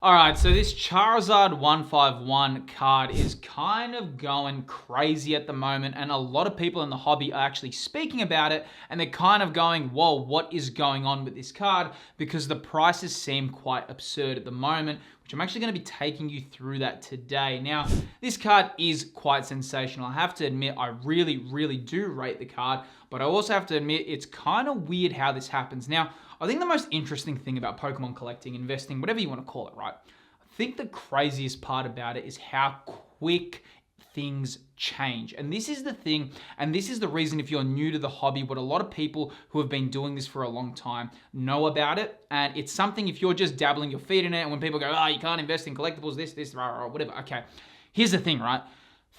All right, so this Charizard 151 card is kind of going crazy at the moment, and a lot of people in the hobby are actually speaking about it, and they're kind of going, whoa, what is going on with this card? Because the prices seem quite absurd at the moment, which I'm actually going to be taking you through that today. Now, this card is quite sensational. I have to admit, I really do rate the card, but I also have to admit it's kind of weird how this happens. Now, I think the most interesting thing about Pokemon collecting, investing, whatever you want to call it, right? I think the craziest part about it is how quick things change. And this is the thing, and this is the reason if you're new to the hobby, what a lot of people who have been doing this for a long time know about it. And it's something, if you're just dabbling your feet in it, and when people go, oh, you can't invest in collectibles, this, whatever. Okay, here's the thing, right?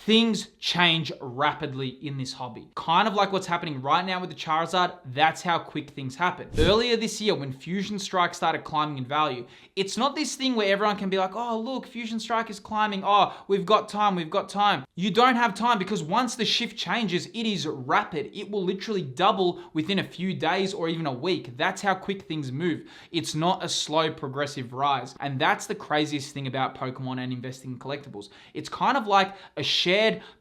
Things change rapidly in this hobby. Kind of like what's happening right now with the Charizard, that's how quick things happen. Earlier this year, when Fusion Strike started climbing in value, it's not this thing where everyone can be like, oh, look, Fusion Strike is climbing. Oh, we've got time. You don't have time because once the shift changes, it is rapid. It will literally double within a few days or even a week. That's how quick things move. It's not a slow progressive rise. And that's the craziest thing about Pokemon and investing in collectibles. It's kind of like a shared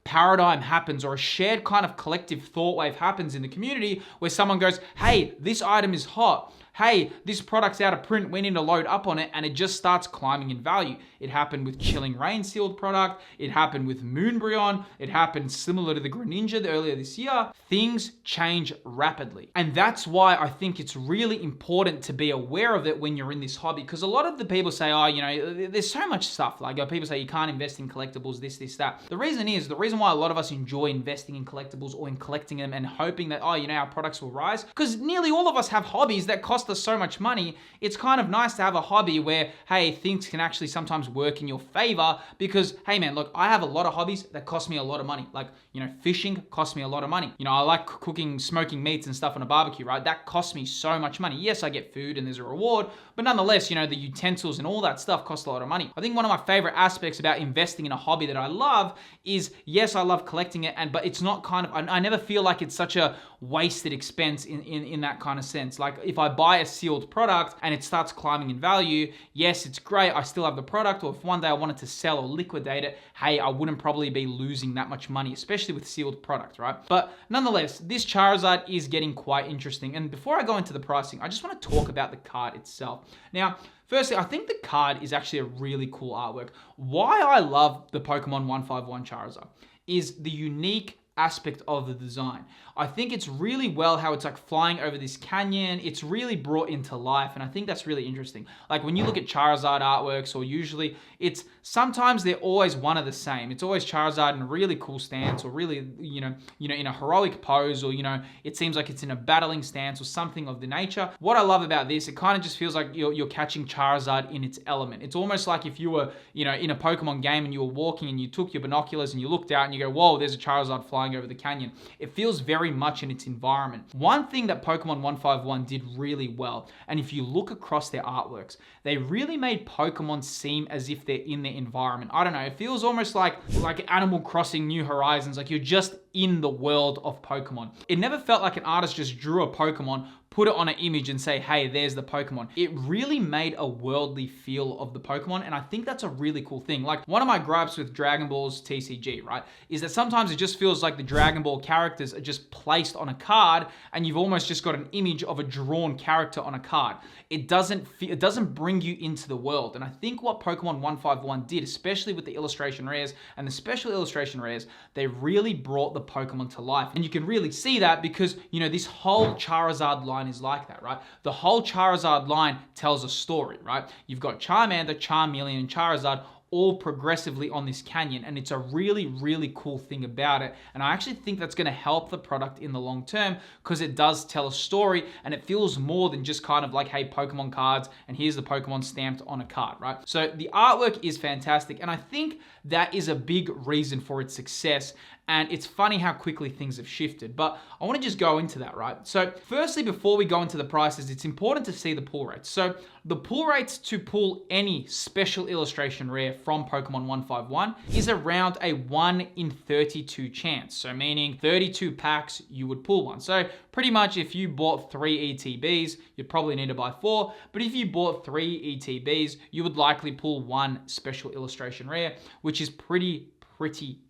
paradigm happens, or a shared kind of collective thought wave happens in the community where someone goes, hey, this item is hot. Hey, this product's out of print, we need to load up on it, and it just starts climbing in value. It happened with Chilling Rain sealed product. It happened with Moonbryon. It happened similar to the Greninja earlier this year. Things change rapidly. And that's why I think it's really important to be aware of it when you're in this hobby, because a lot of the people say, oh, you know, there's so much stuff. Like people say you can't invest in collectibles, this, that. The reason why a lot of us enjoy investing in collectibles or in collecting them and hoping that, oh, you know, our products will rise, because nearly all of us have hobbies that cost us so much money. It's kind of nice to have a hobby where, hey, things can actually sometimes work in your favor because, hey man, look, I have a lot of hobbies that cost me a lot of money. Like, you know, fishing costs me a lot of money. You know, I like cooking, smoking meats and stuff on a barbecue, right? That costs me so much money. Yes, I get food and there's a reward, but nonetheless, you know, the utensils and all that stuff cost a lot of money. I think one of my favorite aspects about investing in a hobby that I love is, yes, I love collecting it, but it's not kind of, I never feel like it's such a wasted expense in that kind of sense. Like if I buy a sealed product and it starts climbing in value, yes, it's great, I still have the product, or if one day I wanted to sell or liquidate it, hey, I wouldn't probably be losing that much money, especially with sealed product, right? But nonetheless, this Charizard is getting quite interesting. And before I go into the pricing, I just want to talk about the card itself. Now, firstly, I think the card is actually a really cool artwork. Why I love the Pokemon 151 Charizard is the unique aspect of the design. I think it's really well how it's like flying over this canyon. It's really brought into life, and I think that's really interesting. Like when you look at Charizard artworks, or usually it's sometimes they're always one of the same. It's always Charizard in a really cool stance, or really, you know, in a heroic pose, or, you know, it seems like it's in a battling stance or something of the nature. What I love about this, it kind of just feels like you're catching Charizard in its element. It's almost like if you were, you know, in a Pokemon game and you were walking and you took your binoculars and you looked out and you go, whoa, there's a Charizard flying over the canyon. It feels very much in its environment. One thing that Pokemon 151 did really well, and if you look across their artworks, they really made Pokemon seem as if they're in their environment. I don't know, it feels almost like Animal Crossing New Horizons, like you're just in the world of Pokemon. It never felt like an artist just drew a Pokemon, put it on an image and say, hey, there's the Pokemon. It really made a worldly feel of the Pokemon, and I think that's a really cool thing. Like one of my gripes with Dragon Ball's TCG, right, is that sometimes it just feels like the Dragon Ball characters are just placed on a card and you've almost just got an image of a drawn character on a card. It doesn't bring you into the world. And I think what Pokemon 151 did, especially with the illustration rares and the special illustration rares, they really brought the Pokemon to life. And you can really see that because, you know, this whole Charizard line is like that, right? The whole Charizard line tells a story, right? You've got Charmander, Charmeleon, and Charizard all progressively on this canyon, and it's a really cool thing about it. And I actually think that's going to help the product in the long term because it does tell a story, and it feels more than just kind of like, hey, Pokemon cards, and here's the Pokemon stamped on a card, right? So the artwork is fantastic, and I think that is a big reason for its success. And it's funny how quickly things have shifted, but I want to just go into that, right? So firstly, before we go into the prices, it's important to see the pull rates. So The pull rates to pull any special illustration rare from Pokemon 151 is around a 1 in 32 chance. So meaning 32 packs, you would pull one. So pretty much if you bought 3 ETBs, you'd probably need to buy 4. But if you bought 3 ETBs, you would likely pull one special illustration rare, which is pretty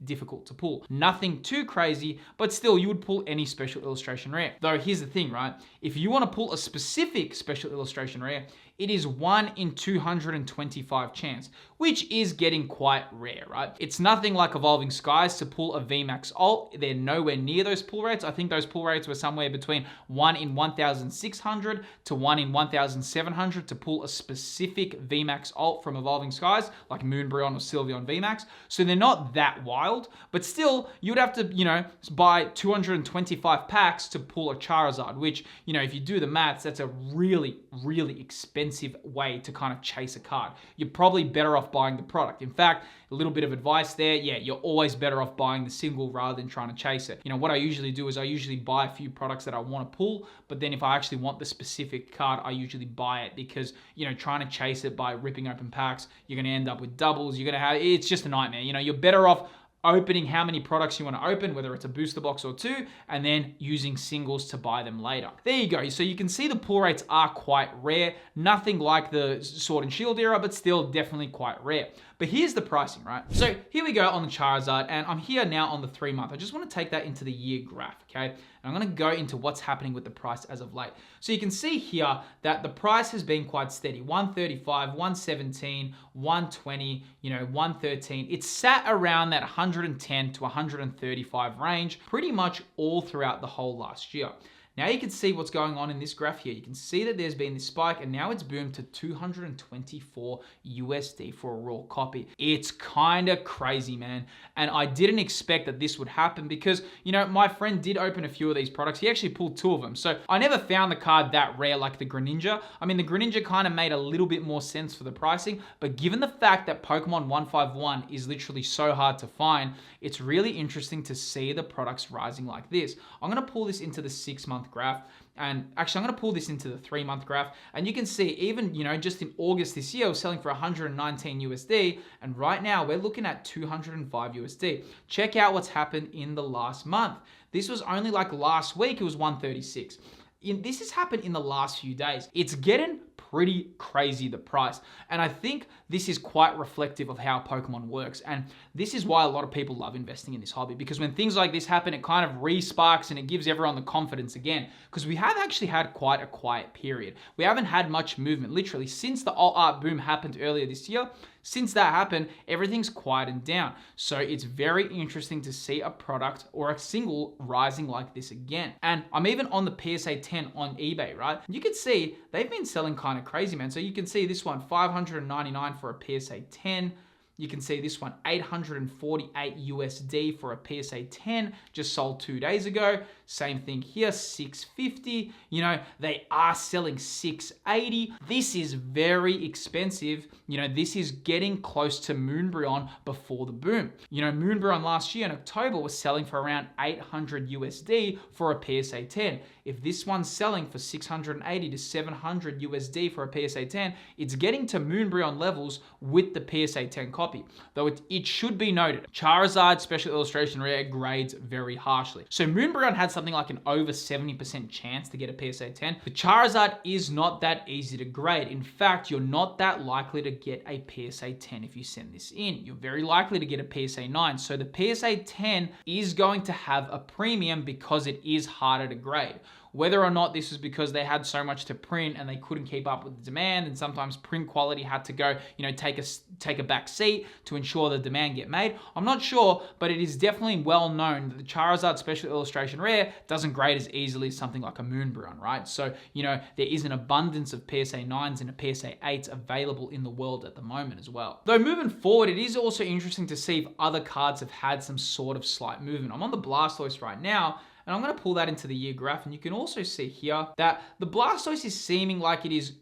difficult to pull. Nothing too crazy, but still you would pull any special illustration rare. Though here's the thing, right? If you want to pull a specific special illustration rare, it is 1 in 225 chance, which is getting quite rare, right? It's nothing like Evolving Skies to pull a VMAX Alt. They're nowhere near those pull rates. I think those pull rates were somewhere between 1 in 1,600 to 1 in 1,700 to pull a specific VMAX Alt from Evolving Skies, like Moonbreon or Sylveon VMAX. So they're not that wild, but still you would have to, buy 225 packs to pull a Charizard, which, if you do the maths, that's a really expensive way to kind of chase a card. You're probably better off buying the product. In fact, a little bit of advice there, you're always better off buying the single rather than trying to chase it. What I usually do is I usually buy a few products that I want to pull, but then if I actually want the specific card, I usually buy it because, trying to chase it by ripping open packs, you're going to end up with doubles. It's just a nightmare. You're better off opening how many products you want to open, whether it's a booster box or 2, and then using singles to buy them later. There you go. So you can see the pull rates are quite rare. Nothing like the Sword and Shield era, but still definitely quite rare. But here's the pricing, right? So here we go on the Charizard, and I'm here now on the 3-month. I just want to take that into the year graph, okay? And I'm going to go into what's happening with the price as of late. So you can see here that the price has been quite steady. 135, 117, 120, 113. It's sat around that 110 to 135 range pretty much all throughout the whole last year. Now you can see what's going on in this graph here. You can see that there's been this spike and now it's boomed to 224 USD for a raw copy. It's kind of crazy, man. And I didn't expect that this would happen because, my friend did open a few of these products. He actually pulled 2 of them. So I never found the card that rare like the Greninja. I mean, the Greninja kind of made a little bit more sense for the pricing, but given the fact that Pokemon 151 is literally so hard to find, it's really interesting to see the products rising like this. I'm going to pull this into the 6-month graph, and actually I'm going to pull this into the 3-month graph, and you can see even just in August this year I was selling for 119 USD, and right now we're looking at 205 USD. Check out what's happened in the last month. This was only like last week, it was 136. This has happened in the last few days. It's getting pretty crazy, the price. And I think this is quite reflective of how Pokemon works. And this is why a lot of people love investing in this hobby, because when things like this happen, it kind of re-sparks and it gives everyone the confidence again. Because we have actually had quite a quiet period. We haven't had much movement. Literally, since the alt art boom happened earlier this year, since that happened, everything's quieted down. So it's very interesting to see a product or a single rising like this again. And I'm even on the PSA 10 on eBay, right? You can see they've been selling kind of crazy, man. So you can see this one, 599 for a PSA 10. You can see this one, 848 USD for a PSA 10, just sold 2 days ago. Same thing here, 650. They are selling 680. This is very expensive. This is getting close to Moonbreon before the boom. Moonbreon last year in October was selling for around 800 USD for a PSA 10. If this one's selling for 680 to 700 USD for a PSA 10, it's getting to Moonbreon levels with the PSA 10 copy. Though it should be noted, Charizard Special Illustration Rare grades very harshly. So Moonbreon had something like an over 70% chance to get a PSA 10. The Charizard is not that easy to grade. In fact, you're not that likely to get a PSA 10 if you send this in. You're very likely to get a PSA 9. So the PSA 10 is going to have a premium because it is harder to grade. Whether or not this is because they had so much to print and they couldn't keep up with the demand, and sometimes print quality had to go, take a back seat to ensure the demand get made, I'm not sure, but it is definitely well known that the Charizard Special Illustration Rare doesn't grade as easily as something like a Moonbreon, right? So, there is an abundance of PSA 9s and a PSA 8s available in the world at the moment as well. Though moving forward, it is also interesting to see if other cards have had some sort of slight movement. I'm on the Blastoise right now, and I'm going to pull that into the year graph, and you can also see here that the Blastoise is seeming like it is,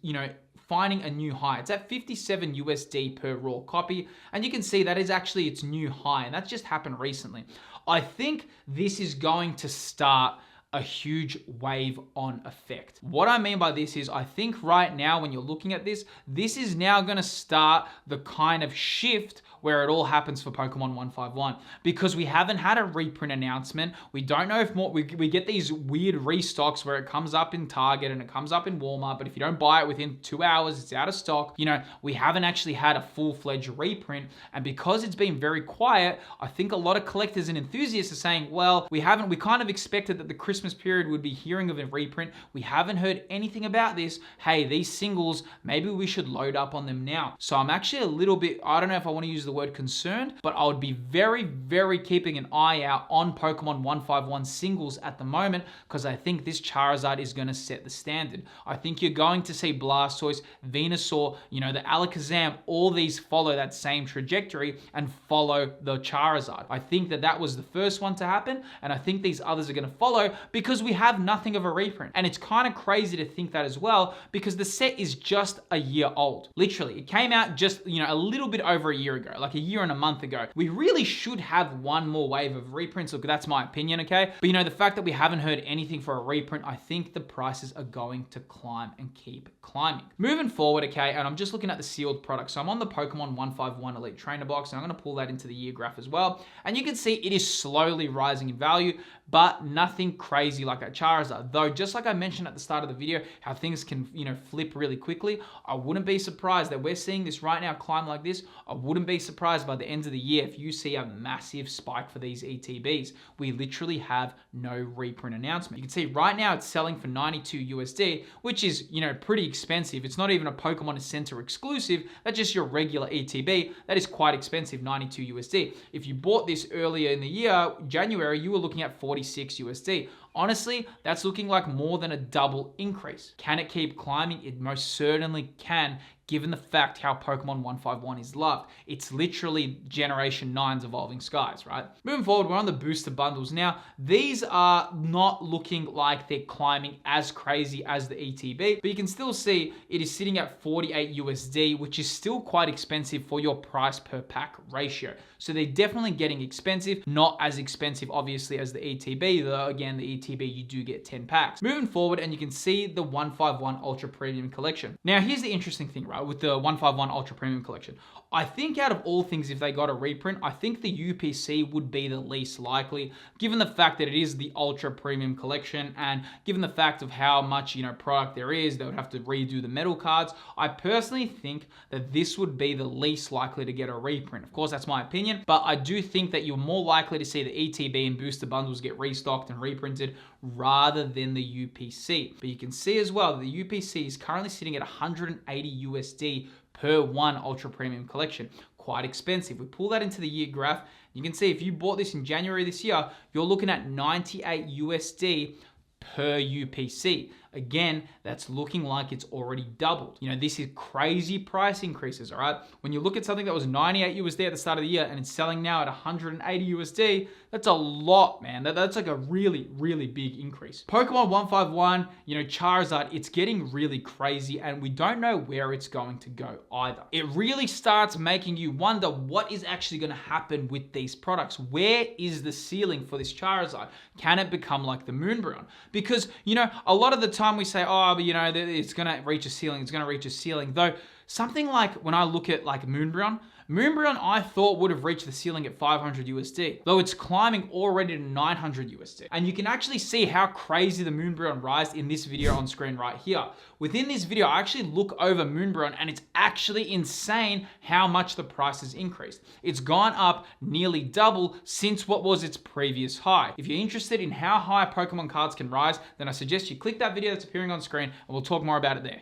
finding a new high. It's at 57 USD per raw copy, and you can see that is actually its new high, and that's just happened recently. I think this is going to start a huge wave on effect. What I mean by this is I think right now when you're looking at this, this is now going to start the kind of shift where it all happens for Pokemon 151, because we haven't had a reprint announcement. We don't know if more, we get these weird restocks where it comes up in Target and it comes up in Walmart, but if you don't buy it within 2 hours, it's out of stock. You know, we haven't actually had a full-fledged reprint, and because it's been very quiet, I think a lot of collectors and enthusiasts are saying, well, we kind of expected that the Christmas period would be hearing of a reprint. We haven't heard anything about this. Hey, these singles, maybe we should load up on them now. So I'm actually a little bit, I don't know if I want to use the word concerned, but I would be very, very keeping an eye out on Pokemon 151 singles at the moment, because I think this Charizard is going to set the standard. I think you're going to see Blastoise, Venusaur, you know, the Alakazam, all these follow that same trajectory and follow the Charizard. I think that was the first one to happen, and I think these others are going to follow because we have nothing of a reprint. And it's kind of crazy to think that as well, because the set is just a year old. Literally, it came out just, you know, a little bit over a year ago, like a year and a month ago. We really should have one more wave of reprints. Look, that's my opinion, okay? But you know, the fact that we haven't heard anything for a reprint, I think the prices are going to climb and keep climbing. Moving forward, okay, and I'm just looking at the sealed product. So I'm on the Pokemon 151 Elite Trainer box, and I'm going to pull that into the year graph as well. And you can see it is slowly rising in value, but nothing crazy like a Charizard. Though, just like I mentioned at the start of the video, how things can, you know, flip really quickly, I wouldn't be surprised that we're seeing this right now climb like this. I wouldn't be surprised by the end of the year if you see a massive spike for these ETBs. We literally have no reprint announcement. You can see right now it's selling for 92 USD, which is, you know, pretty expensive. It's not even a Pokemon Center exclusive. That's just your regular ETB. That is quite expensive, 92 USD. If you bought this earlier in the year, January, you were looking at 46 USD. Honestly, that's looking like more than a double increase. Can it keep climbing? It most certainly can, given the fact how Pokemon 151 is loved. It's literally Generation 9's Evolving Skies, right? Moving forward, we're on the booster bundles. Now, these are not looking like they're climbing as crazy as the ETB, but you can still see it is sitting at 48 USD, which is still quite expensive for your price per pack ratio. So they're definitely getting expensive, not as expensive, obviously, as the ETB, though, again, the ETB, you do get 10 packs. Moving forward, and you can see the 151 Ultra Premium Collection. Now, here's the interesting thing, right, with the 151 Ultra Premium Collection. I think out of all things, if they got a reprint, I think the UPC would be the least likely, given the fact that it is the Ultra Premium Collection, and given the fact of how much, you know, product there is, they would have to redo the metal cards. I personally think that this would be the least likely to get a reprint. Of course, that's my opinion, but I do think that you're more likely to see the ETB and booster bundles get restocked and reprinted rather than the UPC. But you can see as well, the UPC is currently sitting at 180 USD per one Ultra Premium Collection. Quite expensive. We pull that into the year graph. You can see if you bought this in January this year, you're looking at 98 USD per UPC. Again, that's looking like it's already doubled. You know, this is crazy price increases, all right? When you look at something that was 98 USD at the start of the year and it's selling now at 180 USD, that's a lot, man. That's like a really, really big increase. Pokemon 151, you know, Charizard, it's getting really crazy and we don't know where it's going to go either. It really starts making you wonder what is actually going to happen with these products. Where is the ceiling for this Charizard? Can it become like the Moonbreon? Because, you know, a lot of the time we say, oh, but you know, it's going to reach a ceiling, it's going to reach a ceiling. Though something like when I look at like Moonbreon I thought would have reached the ceiling at 500 USD, though it's climbing already to 900 USD. And you can actually see how crazy the Moonbreon rise in this video on screen right here. Within this video, I actually look over Moonbreon and it's actually insane how much the price has increased. It's gone up nearly double since what was its previous high. If you're interested in how high Pokemon cards can rise, then I suggest you click that video that's appearing on screen and we'll talk more about it there.